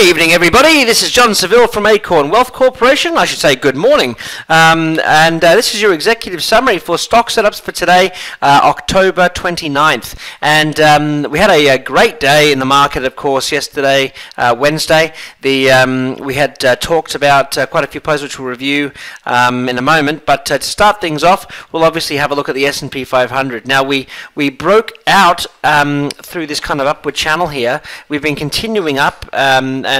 evening, everybody. This is John Seville from Acorn Wealth Corporation. I should say good morning. This is your executive summary for stock setups for today, October 29th. And we had a great day in the market, of course, yesterday, Wednesday. We had talked about quite a few posts which we'll review in a moment. But to start things off, we'll obviously have a look at the S&P 500. Now, we broke out through this kind of upward channel here. We've been continuing up and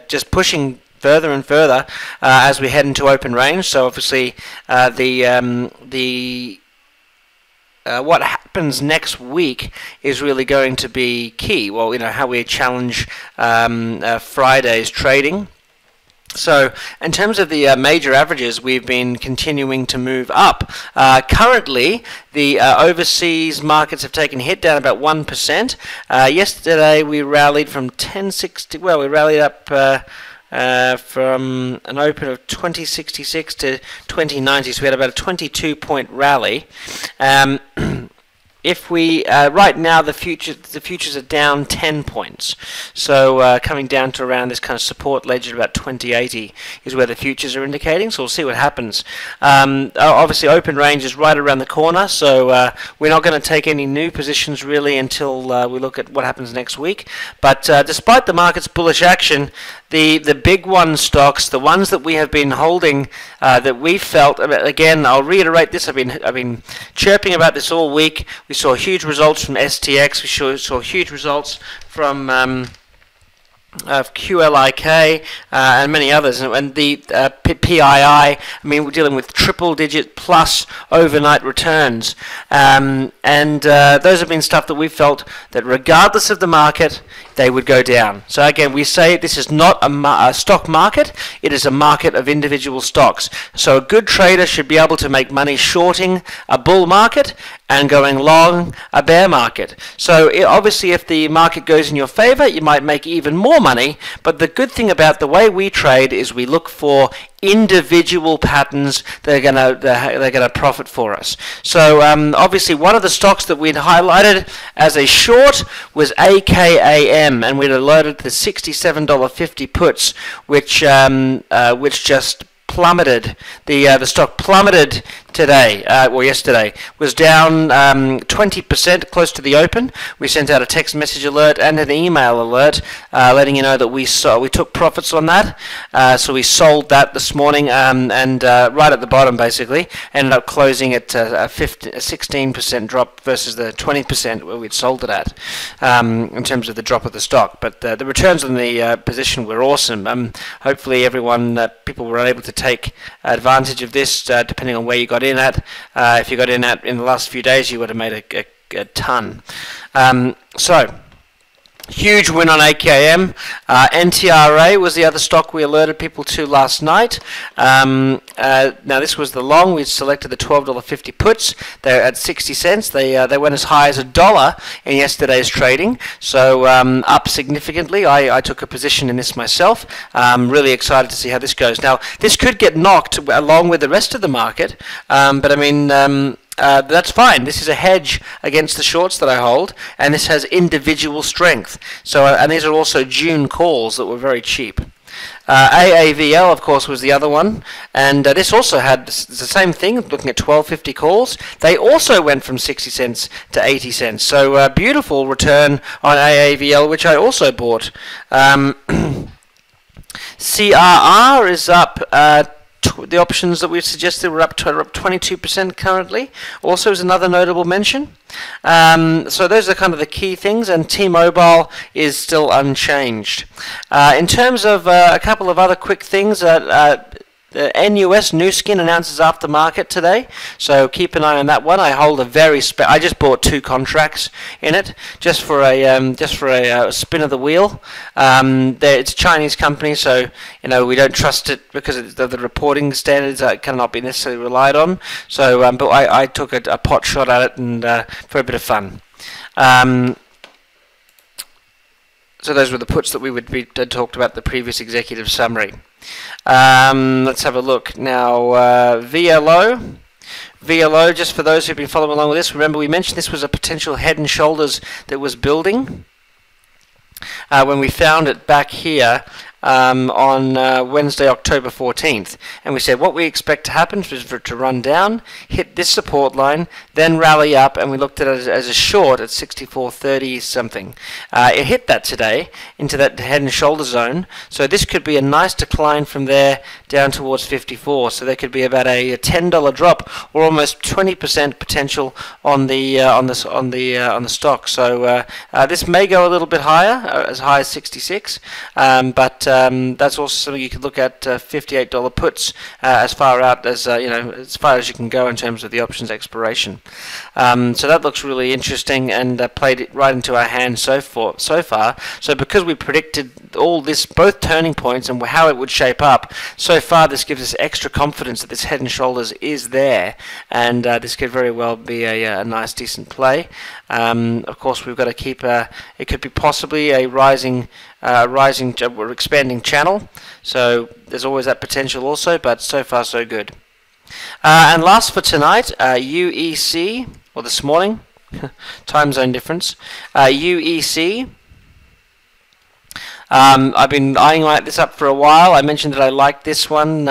just pushing further and further as we head into open range. So obviously what happens next week is really going to be key. Well, how we challenge Friday's trading. So in terms of the major averages, we've been continuing to move up. Currently, the overseas markets have taken a hit, down about 1%. Yesterday, we rallied from 1060. Well, we rallied up from an open of 2066 to 2090. So we had about a 22-point rally. If we right now the futures are down 10 points, so coming down to around this kind of support ledge at about 2080 is where the futures are indicating. So we'll see what happens. Obviously, open range is right around the corner, so we're not going to take any new positions really until we look at what happens next week. But despite the market's bullish action, the big one stocks, the ones that we have been holding, that we felt, again, I'll reiterate this. I've been chirping about this all week. We saw huge results from STX. We saw huge results from QLIK and many others, and the PII. I mean, we're dealing with triple-digit plus overnight returns, and those have been stuff that we felt that regardless of the market, they would go down. So again, we say this is not a stock market; it is a market of individual stocks. So a good trader should be able to make money shorting a bull market and going long a bear market. So obviously, if the market goes in your favor, you might make even more money. But the good thing about the way we trade is we look for individual patterns that are gonna profit for us. So obviously, one of the stocks that we'd highlighted as a short was AKAM, and we'd alerted the $67.50 puts, which just plummeted. The stock plummeted today, or yesterday, was down 20% close to the open. We sent out a text message alert and an email alert letting you know that we took profits on that. So we sold that this morning, and right at the bottom basically ended up closing at a 16% drop versus the 20% where we'd sold it at in terms of the drop of the stock. But the returns on the position were awesome. Hopefully people were able to take advantage of this depending on where you got in at. If you got in in the last few days, you would have made a ton. So huge win on AKM. NTRA was the other stock we alerted people to last night. Now this was the long. We selected the $12.50 puts. They're at 60 cents. They went as high as $1 in yesterday's trading, so up significantly. I took a position in this myself. I'm really excited to see how this goes. Now this could get knocked along with the rest of the market, but I mean, that's fine. This is a hedge against the shorts that I hold, and this has individual strength. So, and these are also June calls that were very cheap. AAVL, of course, was the other one, and this also had the same thing, looking at 12.50 calls. They also went from 60 cents to 80 cents. So, beautiful return on AAVL, which I also bought. CRR is up. The options that we've suggested were up 22% currently. Also is another notable mention. So those are kind of the key things, and T-Mobile is still unchanged. In terms of a couple of other quick things, the NUS Nu Skin announces aftermarket today, so keep an eye on that one. I hold I just bought 2 contracts in it, just for a spin of the wheel. It's a Chinese company, so we don't trust it because the reporting standards cannot be necessarily relied on. So, but I took a pot shot at it and for a bit of fun. So those were the puts that we had talked about in the previous executive summary. Let's have a look now. VLO, just for those who've been following along with this, remember we mentioned this was a potential head and shoulders that was building. when we found it back here on Wednesday, October 14th, and we said what we expect to happen is for it to run down, hit this support line, then rally up, and we looked at it as a short at 64.30 something. It hit that today into that head and shoulder zone, so this could be a nice decline from there down towards 54. So there could be about a $10 drop, or almost 20% potential on the stock. So this may go a little bit higher, as high as 66, but that's also something you could look at. $58 puts as far out as as far as you can go in terms of the options expiration. So that looks really interesting, and played it right into our hands so far. So because we predicted all this, both turning points and how it would shape up, so far this gives us extra confidence that this head and shoulders is there, and this could very well be a nice decent play. Of course, we've got to keep it could be possibly a rising or expanding channel, so there's always that potential also, but so far so good. And last for tonight, UEC, or this morning, time zone difference, UEC. I've been eyeing this up for a while. I mentioned that I liked this one,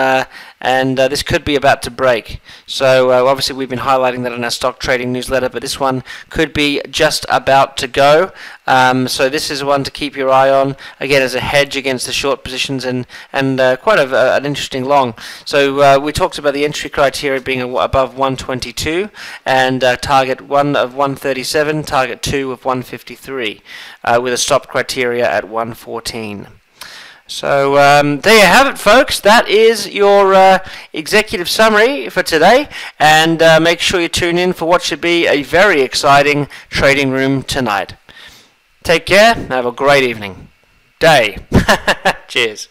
and this could be about to break. So obviously we've been highlighting that in our stock trading newsletter, but this one could be just about to go. So this is one to keep your eye on, again, as a hedge against the short positions, and quite an interesting long. So we talked about the entry criteria being above 122, and target 1 of 137, target 2 of 153, with a stop criteria at 114. So there you have it, folks. That is your executive summary for today, and make sure you tune in for what should be a very exciting trading room tonight. Take care. Have a great evening. Day. Cheers.